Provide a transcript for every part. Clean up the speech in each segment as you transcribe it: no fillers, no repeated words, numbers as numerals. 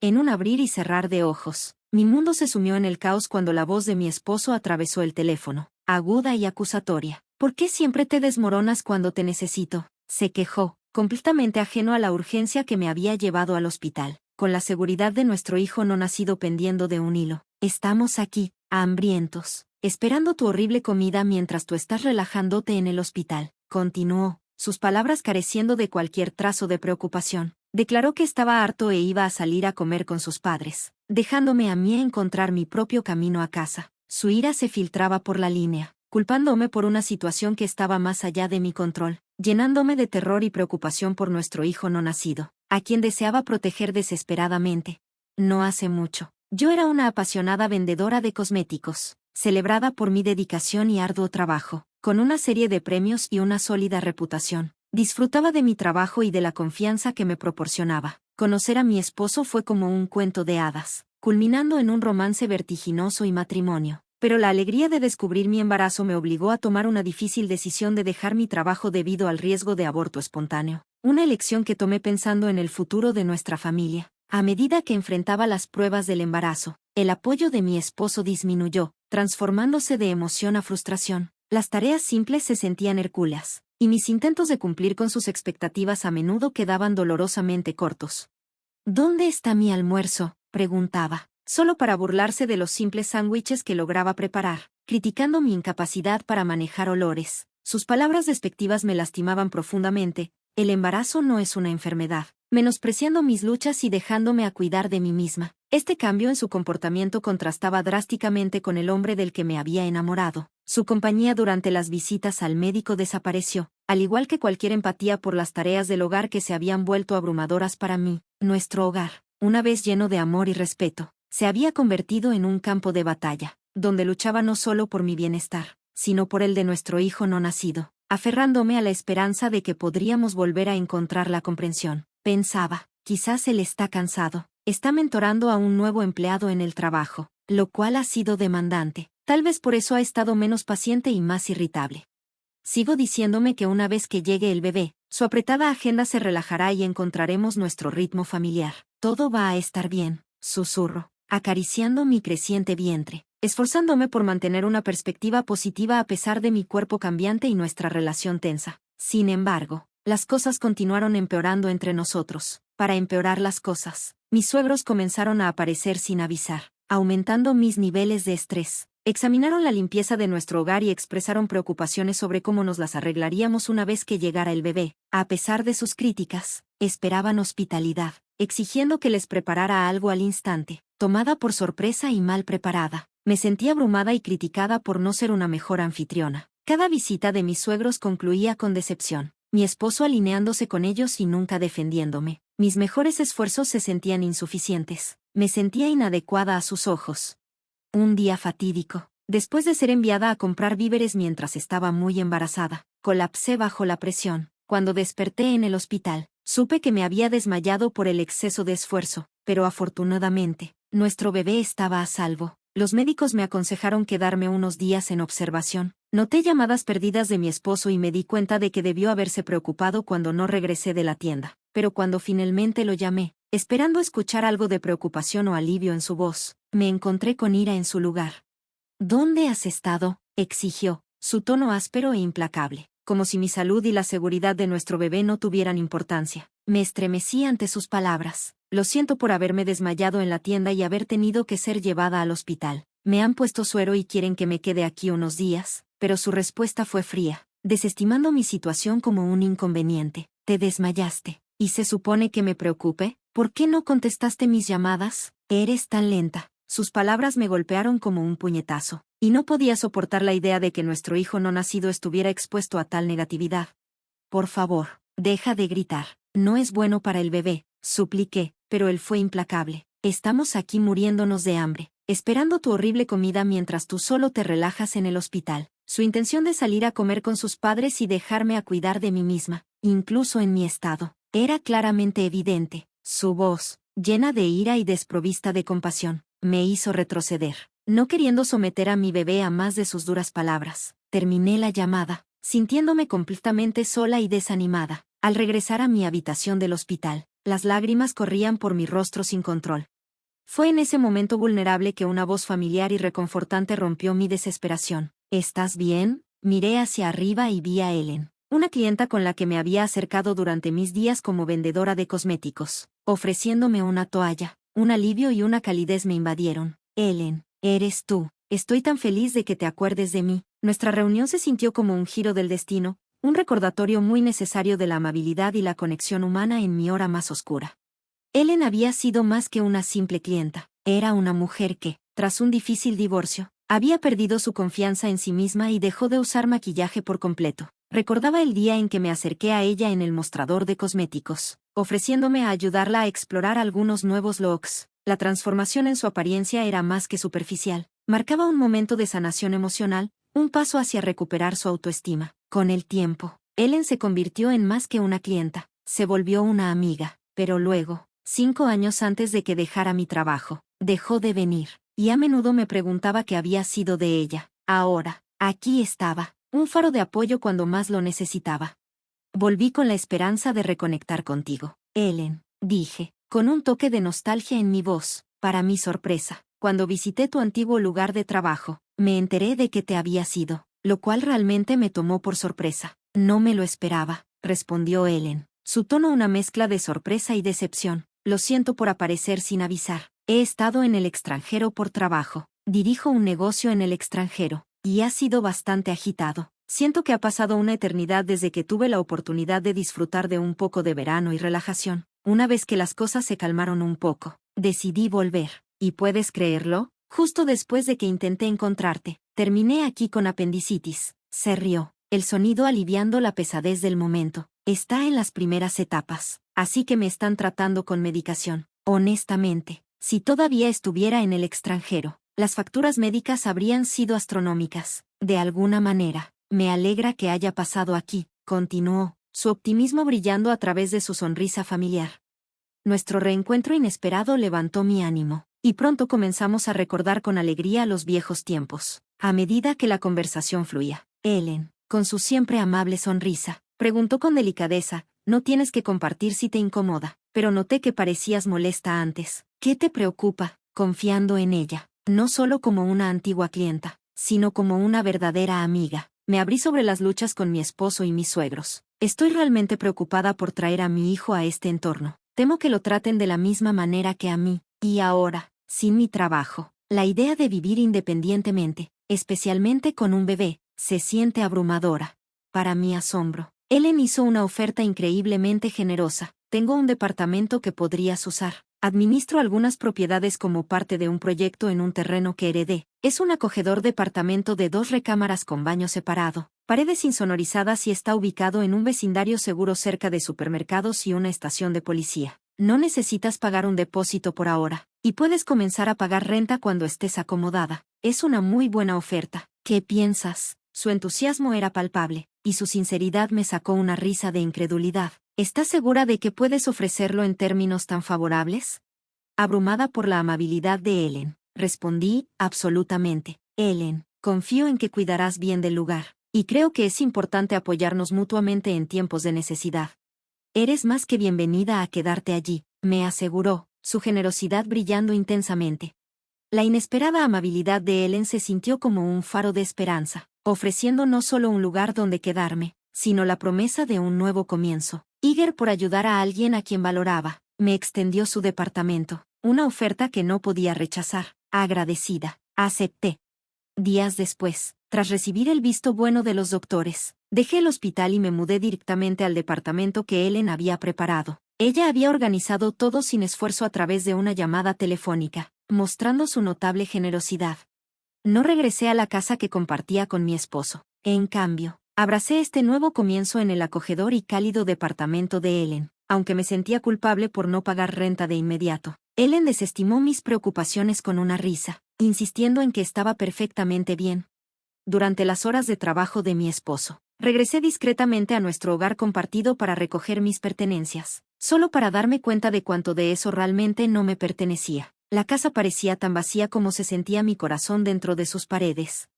En un abrir y cerrar de ojos, mi mundo se sumió en el caos cuando la voz de mi esposo atravesó el teléfono, aguda y acusatoria. ¿Por qué siempre te desmoronas cuando te necesito?, se quejó, completamente ajeno a la urgencia que me había llevado al hospital, con la seguridad de nuestro hijo no nacido pendiendo de un hilo. Estamos aquí, hambrientos, esperando tu horrible comida mientras tú estás relajándote en el hospital, continuó, sus palabras careciendo de cualquier trazo de preocupación. Declaró que estaba harto e iba a salir a comer con sus padres, dejándome a mí encontrar mi propio camino a casa. Su ira se filtraba por la línea, culpándome por una situación que estaba más allá de mi control, llenándome de terror y preocupación por nuestro hijo no nacido, a quien deseaba proteger desesperadamente. No hace mucho, yo era una apasionada vendedora de cosméticos, celebrada por mi dedicación y arduo trabajo, con una serie de premios y una sólida reputación. Disfrutaba de mi trabajo y de la confianza que me proporcionaba. Conocer a mi esposo fue como un cuento de hadas, culminando en un romance vertiginoso y matrimonio. Pero la alegría de descubrir mi embarazo me obligó a tomar una difícil decisión de dejar mi trabajo debido al riesgo de aborto espontáneo. Una elección que tomé pensando en el futuro de nuestra familia. A medida que enfrentaba las pruebas del embarazo, el apoyo de mi esposo disminuyó, transformándose de emoción a frustración. Las tareas simples se sentían hercúleas, y mis intentos de cumplir con sus expectativas a menudo quedaban dolorosamente cortos. ¿Dónde está mi almuerzo?, preguntaba, solo para burlarse de los simples sándwiches que lograba preparar, criticando mi incapacidad para manejar olores. Sus palabras despectivas me lastimaban profundamente. El embarazo no es una enfermedad, menospreciando mis luchas y dejándome a cuidar de mí misma. Este cambio en su comportamiento contrastaba drásticamente con el hombre del que me había enamorado. Su compañía durante las visitas al médico desapareció, al igual que cualquier empatía por las tareas del hogar que se habían vuelto abrumadoras para mí. Nuestro hogar, una vez lleno de amor y respeto, se había convertido en un campo de batalla, donde luchaba no solo por mi bienestar, sino por el de nuestro hijo no nacido, aferrándome a la esperanza de que podríamos volver a encontrar la comprensión. Pensaba, quizás él está cansado, está mentorando a un nuevo empleado en el trabajo, lo cual ha sido demandante. Tal vez por eso ha estado menos paciente y más irritable. Sigo diciéndome que una vez que llegue el bebé, su apretada agenda se relajará y encontraremos nuestro ritmo familiar. Todo va a estar bien, susurro, acariciando mi creciente vientre, esforzándome por mantener una perspectiva positiva a pesar de mi cuerpo cambiante y nuestra relación tensa. Sin embargo, las cosas continuaron empeorando entre nosotros. Para empeorar las cosas, mis suegros comenzaron a aparecer sin avisar, aumentando mis niveles de estrés. Examinaron la limpieza de nuestro hogar y expresaron preocupaciones sobre cómo nos las arreglaríamos una vez que llegara el bebé. A pesar de sus críticas, esperaban hospitalidad, exigiendo que les preparara algo al instante. Tomada por sorpresa y mal preparada, me sentí abrumada y criticada por no ser una mejor anfitriona. Cada visita de mis suegros concluía con decepción, mi esposo alineándose con ellos y nunca defendiéndome. Mis mejores esfuerzos se sentían insuficientes. Me sentía inadecuada a sus ojos. Un día fatídico, después de ser enviada a comprar víveres mientras estaba muy embarazada, colapsé bajo la presión. Cuando desperté en el hospital, supe que me había desmayado por el exceso de esfuerzo, pero afortunadamente, nuestro bebé estaba a salvo. Los médicos me aconsejaron quedarme unos días en observación. Noté llamadas perdidas de mi esposo y me di cuenta de que debió haberse preocupado cuando no regresé de la tienda. Pero cuando finalmente lo llamé, esperando escuchar algo de preocupación o alivio en su voz, me encontré con ira en su lugar. ¿Dónde has estado?, exigió, su tono áspero e implacable, como si mi salud y la seguridad de nuestro bebé no tuvieran importancia. Me estremecí ante sus palabras. Lo siento por haberme desmayado en la tienda y haber tenido que ser llevada al hospital. Me han puesto suero y quieren que me quede aquí unos días, pero su respuesta fue fría, desestimando mi situación como un inconveniente. Te desmayaste. ¿Y se supone que me preocupe? ¿Por qué no contestaste mis llamadas? Eres tan lenta. Sus palabras me golpearon como un puñetazo, y no podía soportar la idea de que nuestro hijo no nacido estuviera expuesto a tal negatividad. Por favor, deja de gritar. No es bueno para el bebé, supliqué, pero él fue implacable. Estamos aquí muriéndonos de hambre, esperando tu horrible comida mientras tú solo te relajas en el hospital. Su intención de salir a comer con sus padres y dejarme a cuidar de mí misma, incluso en mi estado, era claramente evidente. Su voz, llena de ira y desprovista de compasión, me hizo retroceder, no queriendo someter a mi bebé a más de sus duras palabras. Terminé la llamada, sintiéndome completamente sola y desanimada. Al regresar a mi habitación del hospital, Las lágrimas corrían por mi rostro sin control. Fue en ese momento vulnerable que una voz familiar y reconfortante rompió mi desesperación. ¿Estás bien? Miré hacia arriba y vi a Ellen, una clienta con la que me había acercado durante mis días como vendedora de cosméticos, ofreciéndome una toalla. Un alivio y una calidez me invadieron. Ellen, eres tú. Estoy tan feliz de que te acuerdes de mí. Nuestra reunión se sintió como un giro del destino, un recordatorio muy necesario de la amabilidad y la conexión humana en mi hora más oscura. Ellen había sido más que una simple clienta. Era una mujer que, tras un difícil divorcio, había perdido su confianza en sí misma y dejó de usar maquillaje por completo. Recordaba el día en que me acerqué a ella en el mostrador de cosméticos, ofreciéndome a ayudarla a explorar algunos nuevos looks. La transformación en su apariencia era más que superficial. Marcaba un momento de sanación emocional, un paso hacia recuperar su autoestima. Con el tiempo, Ellen se convirtió en más que una clienta. Se volvió una amiga. Pero luego, 5 años antes de que dejara mi trabajo, dejó de venir, y a menudo me preguntaba qué había sido de ella. Ahora, aquí estaba, un faro de apoyo cuando más lo necesitaba. Volví con la esperanza de reconectar contigo, Ellen, dije, con un toque de nostalgia en mi voz. Para mi sorpresa, cuando visité tu antiguo lugar de trabajo, me enteré de que te habías ido, lo cual realmente me tomó por sorpresa. No me lo esperaba, respondió Ellen, su tono una mezcla de sorpresa y decepción. Lo siento por aparecer sin avisar. He estado en el extranjero por trabajo. Dirijo un negocio en el extranjero, y ha sido bastante agitado. Siento que ha pasado una eternidad desde que tuve la oportunidad de disfrutar de un poco de verano y relajación. Una vez que las cosas se calmaron un poco, decidí volver. ¿Y puedes creerlo? Justo después de que intenté encontrarte, terminé aquí con apendicitis. Se rió, el sonido aliviando la pesadez del momento. Está en las primeras etapas, así que me están tratando con medicación. Honestamente, si todavía estuviera en el extranjero, las facturas médicas habrían sido astronómicas. De alguna manera, me alegra que haya pasado aquí, continuó, su optimismo brillando a través de su sonrisa familiar. Nuestro reencuentro inesperado levantó mi ánimo, y pronto comenzamos a recordar con alegría los viejos tiempos. A medida que la conversación fluía, Ellen, con su siempre amable sonrisa, preguntó con delicadeza, no tienes que compartir si te incomoda, pero noté que parecías molesta antes. ¿Qué te preocupa? Confiando en ella, no solo como una antigua clienta, sino como una verdadera amiga. Me abrí sobre las luchas con mi esposo y mis suegros. Estoy realmente preocupada por traer a mi hijo a este entorno. Temo que lo traten de la misma manera que a mí. Y ahora, sin mi trabajo, la idea de vivir independientemente, especialmente con un bebé, se siente abrumadora. Para mi asombro, Ellen hizo una oferta increíblemente generosa. Tengo un departamento que podrías usar. Administro algunas propiedades como parte de un proyecto en un terreno que heredé. Es un acogedor departamento de 2 recámaras con baño separado, paredes insonorizadas y está ubicado en un vecindario seguro cerca de supermercados y una estación de policía. No necesitas pagar un depósito por ahora, y puedes comenzar a pagar renta cuando estés acomodada. Es una muy buena oferta. ¿Qué piensas? Su entusiasmo era palpable, y su sinceridad me sacó una risa de incredulidad. ¿Estás segura de que puedes ofrecerlo en términos tan favorables? Abrumada por la amabilidad de Ellen, respondí, absolutamente. Ellen, confío en que cuidarás bien del lugar, y creo que es importante apoyarnos mutuamente en tiempos de necesidad. Eres más que bienvenida a quedarte allí, me aseguró, su generosidad brillando intensamente. La inesperada amabilidad de Ellen se sintió como un faro de esperanza, ofreciendo no solo un lugar donde quedarme, sino la promesa de un nuevo comienzo. Eager por ayudar a alguien a quien valoraba, me extendió su departamento, una oferta que no podía rechazar. Agradecida, acepté. Días después, tras recibir el visto bueno de los doctores, dejé el hospital y me mudé directamente al departamento que Ellen había preparado. Ella había organizado todo sin esfuerzo a través de una llamada telefónica, mostrando su notable generosidad. No regresé a la casa que compartía con mi esposo. En cambio, abracé este nuevo comienzo en el acogedor y cálido departamento de Ellen, aunque me sentía culpable por no pagar renta de inmediato. Ellen desestimó mis preocupaciones con una risa, insistiendo en que estaba perfectamente bien. Durante las horas de trabajo de mi esposo, regresé discretamente a nuestro hogar compartido para recoger mis pertenencias, solo para darme cuenta de cuánto de eso realmente no me pertenecía. La casa parecía tan vacía como se sentía mi corazón dentro de sus paredes.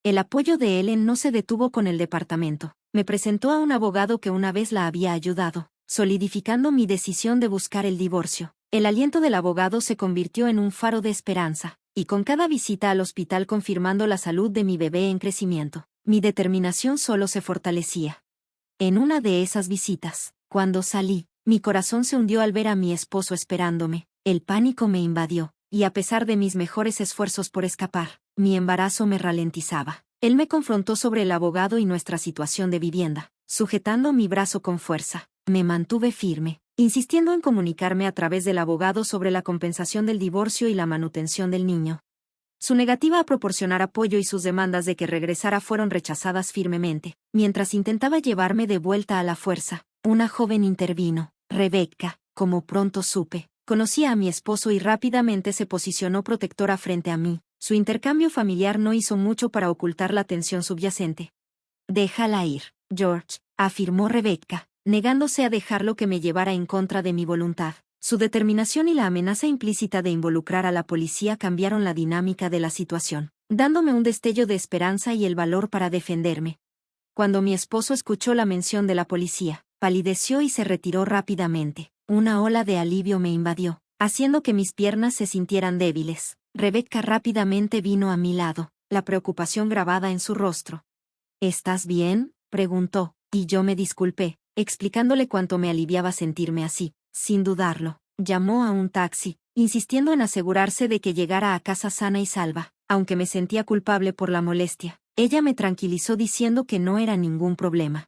El apoyo de Ellen no se detuvo con el departamento. Me presentó a un abogado que una vez la había ayudado, solidificando mi decisión de buscar el divorcio. El aliento del abogado se convirtió en un faro de esperanza, y con cada visita al hospital confirmando la salud de mi bebé en crecimiento, mi determinación solo se fortalecía. En una de esas visitas, cuando salí, mi corazón se hundió al ver a mi esposo esperándome, el pánico me invadió, y a pesar de mis mejores esfuerzos por escapar, mi embarazo me ralentizaba. Él me confrontó sobre el abogado y nuestra situación de vivienda, sujetando mi brazo con fuerza. Me mantuve firme, insistiendo en comunicarme a través del abogado sobre la compensación del divorcio y la manutención del niño. Su negativa a proporcionar apoyo y sus demandas de que regresara fueron rechazadas firmemente. Mientras intentaba llevarme de vuelta a la fuerza, una joven intervino, Rebecca, como pronto supe. Conocía a mi esposo y rápidamente se posicionó protectora frente a mí. Su intercambio familiar no hizo mucho para ocultar la tensión subyacente. «Déjala ir, George», afirmó Rebecca, negándose a dejarlo que me llevara en contra de mi voluntad. Su determinación y la amenaza implícita de involucrar a la policía cambiaron la dinámica de la situación, dándome un destello de esperanza y el valor para defenderme. Cuando mi esposo escuchó la mención de la policía, palideció y se retiró rápidamente. Una ola de alivio me invadió, haciendo que mis piernas se sintieran débiles. Rebecca rápidamente vino a mi lado, la preocupación grabada en su rostro. «¿Estás bien?», preguntó, y yo me disculpé, explicándole cuánto me aliviaba sentirme así. Sin dudarlo, llamó a un taxi, insistiendo en asegurarse de que llegara a casa sana y salva. Aunque me sentía culpable por la molestia, ella me tranquilizó diciendo que no era ningún problema.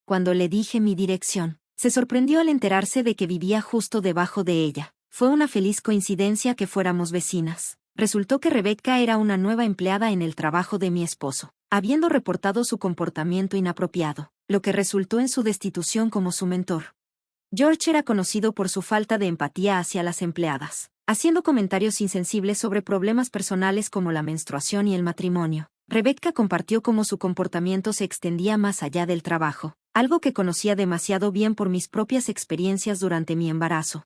Cuando le dije mi dirección, se sorprendió al enterarse de que vivía justo debajo de ella. Fue una feliz coincidencia que fuéramos vecinas. Resultó que Rebecca era una nueva empleada en el trabajo de mi esposo, habiendo reportado su comportamiento inapropiado, lo que resultó en su destitución como su mentor. George era conocido por su falta de empatía hacia las empleadas, haciendo comentarios insensibles sobre problemas personales como la menstruación y el matrimonio. Rebecca compartió cómo su comportamiento se extendía más allá del trabajo, algo que conocía demasiado bien por mis propias experiencias durante mi embarazo.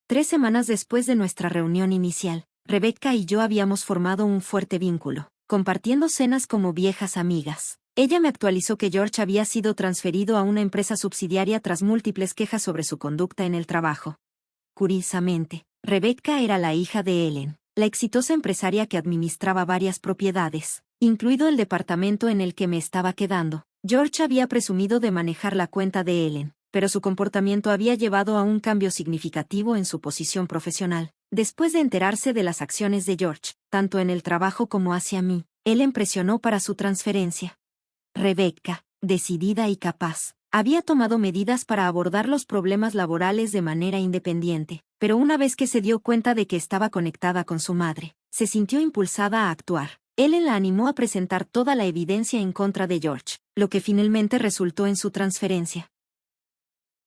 3 semanas después de nuestra reunión inicial, Rebecca y yo habíamos formado un fuerte vínculo, compartiendo cenas como viejas amigas. Ella me actualizó que George había sido transferido a una empresa subsidiaria tras múltiples quejas sobre su conducta en el trabajo. Curiosamente, Rebecca era la hija de Ellen, la exitosa empresaria que administraba varias propiedades, incluido el departamento en el que me estaba quedando. George había presumido de manejar la cuenta de Ellen, pero su comportamiento había llevado a un cambio significativo en su posición profesional. Después de enterarse de las acciones de George, tanto en el trabajo como hacia mí, Ellen presionó para su transferencia. Rebecca, decidida y capaz, había tomado medidas para abordar los problemas laborales de manera independiente, pero una vez que se dio cuenta de que estaba conectada con su madre, se sintió impulsada a actuar. Ellen la animó a presentar toda la evidencia en contra de George, lo que finalmente resultó en su transferencia.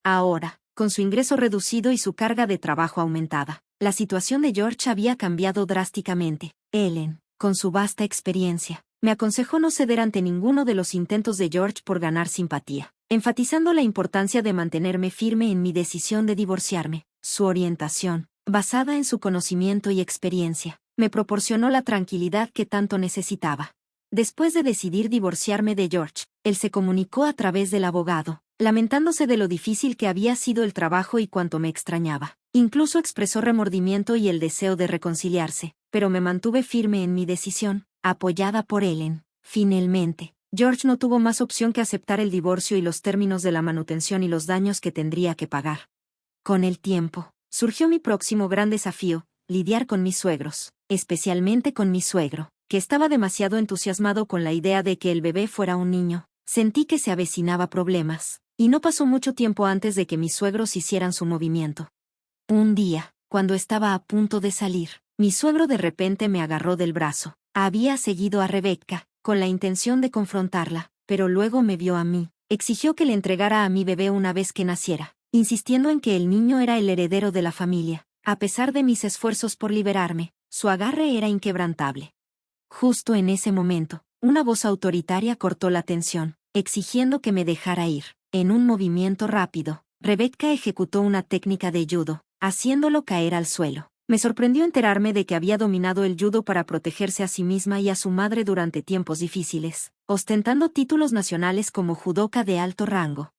Ahora, con su ingreso reducido y su carga de trabajo aumentada, la situación de George había cambiado drásticamente. Ellen, con su vasta experiencia, me aconsejó no ceder ante ninguno de los intentos de George por ganar simpatía, enfatizando la importancia de mantenerme firme en mi decisión de divorciarme. Su orientación, basada en su conocimiento y experiencia, me proporcionó la tranquilidad que tanto necesitaba. Después de decidir divorciarme de George, él se comunicó a través del abogado, lamentándose de lo difícil que había sido el trabajo y cuánto me extrañaba. Incluso expresó remordimiento y el deseo de reconciliarse, pero me mantuve firme en mi decisión, apoyada por Ellen. Finalmente, George no tuvo más opción que aceptar el divorcio y los términos de la manutención y los daños que tendría que pagar. Con el tiempo, surgió mi próximo gran desafío, lidiar con mis suegros, especialmente con mi suegro, que estaba demasiado entusiasmado con la idea de que el bebé fuera un niño. Sentí que se avecinaba problemas, y no pasó mucho tiempo antes de que mis suegros hicieran su movimiento. Un día, cuando estaba a punto de salir, mi suegro de repente me agarró del brazo. Había seguido a Rebecca, con la intención de confrontarla, pero luego me vio a mí. Exigió que le entregara a mi bebé una vez que naciera, insistiendo en que el niño era el heredero de la familia. A pesar de mis esfuerzos por liberarme, su agarre era inquebrantable. Justo en ese momento, una voz autoritaria cortó la tensión, exigiendo que me dejara ir. En un movimiento rápido, Rebecca ejecutó una técnica de judo, haciéndolo caer al suelo. Me sorprendió enterarme de que había dominado el judo para protegerse a sí misma y a su madre durante tiempos difíciles, ostentando títulos nacionales como judoka de alto rango.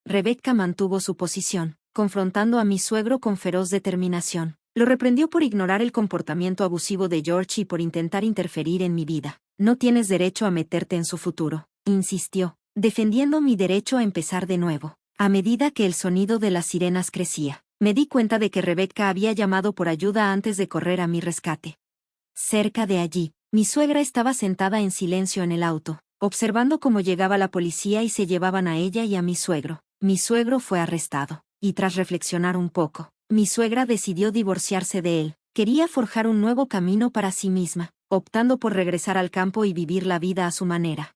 Rebecca mantuvo su posición, confrontando a mi suegro con feroz determinación. Lo reprendió por ignorar el comportamiento abusivo de George y por intentar interferir en mi vida. No tienes derecho a meterte en su futuro, insistió, defendiendo mi derecho a empezar de nuevo. A medida que el sonido de las sirenas crecía, me di cuenta de que Rebecca había llamado por ayuda antes de correr a mi rescate. Cerca de allí, mi suegra estaba sentada en silencio en el auto, observando cómo llegaba la policía y se llevaban a ella y a mi suegro. Mi suegro fue arrestado, y tras reflexionar un poco, mi suegra decidió divorciarse de él. Quería forjar un nuevo camino para sí misma, optando por regresar al campo y vivir la vida a su manera.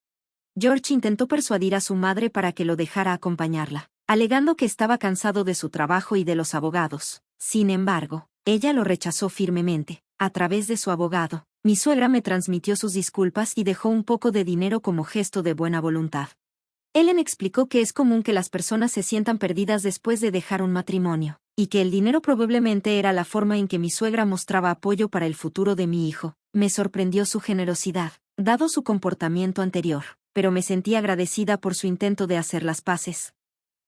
George intentó persuadir a su madre para que lo dejara acompañarla, alegando que estaba cansado de su trabajo y de los abogados. Sin embargo, ella lo rechazó firmemente. A través de su abogado, mi suegra me transmitió sus disculpas y dejó un poco de dinero como gesto de buena voluntad. Ellen explicó que es común que las personas se sientan perdidas después de dejar un matrimonio, y que el dinero probablemente era la forma en que mi suegra mostraba apoyo para el futuro de mi hijo. Me sorprendió su generosidad, dado su comportamiento anterior, pero me sentí agradecida por su intento de hacer las paces.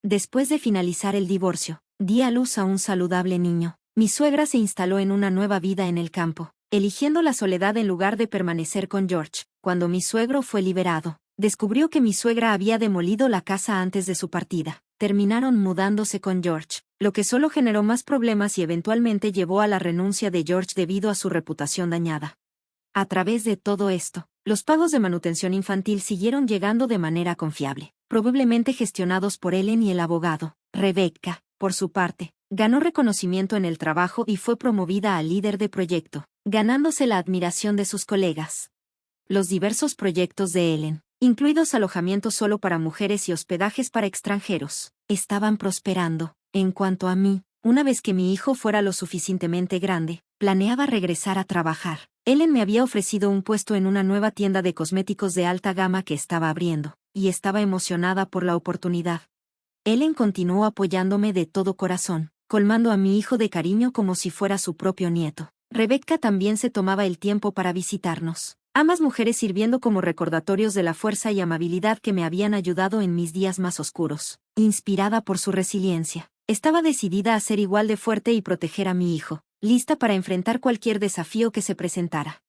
Después de finalizar el divorcio, di a luz a un saludable niño. Mi suegra se instaló en una nueva vida en el campo, eligiendo la soledad en lugar de permanecer con George. Cuando mi suegro fue liberado, descubrió que mi suegra había demolido la casa antes de su partida. Terminaron mudándose con George, lo que solo generó más problemas y eventualmente llevó a la renuncia de George debido a su reputación dañada. A través de todo esto, los pagos de manutención infantil siguieron llegando de manera confiable, probablemente gestionados por Ellen y el abogado. Rebecca, por su parte, ganó reconocimiento en el trabajo y fue promovida a líder de proyecto, ganándose la admiración de sus colegas. Los diversos proyectos de Ellen, incluidos alojamientos solo para mujeres y hospedajes para extranjeros, estaban prosperando. En cuanto a mí, una vez que mi hijo fuera lo suficientemente grande, planeaba regresar a trabajar. Ellen me había ofrecido un puesto en una nueva tienda de cosméticos de alta gama que estaba abriendo, y estaba emocionada por la oportunidad. Ellen continuó apoyándome de todo corazón, colmando a mi hijo de cariño como si fuera su propio nieto. Rebecca también se tomaba el tiempo para visitarnos, ambas mujeres sirviendo como recordatorios de la fuerza y amabilidad que me habían ayudado en mis días más oscuros. Inspirada por su resiliencia, estaba decidida a ser igual de fuerte y proteger a mi hijo, lista para enfrentar cualquier desafío que se presentara.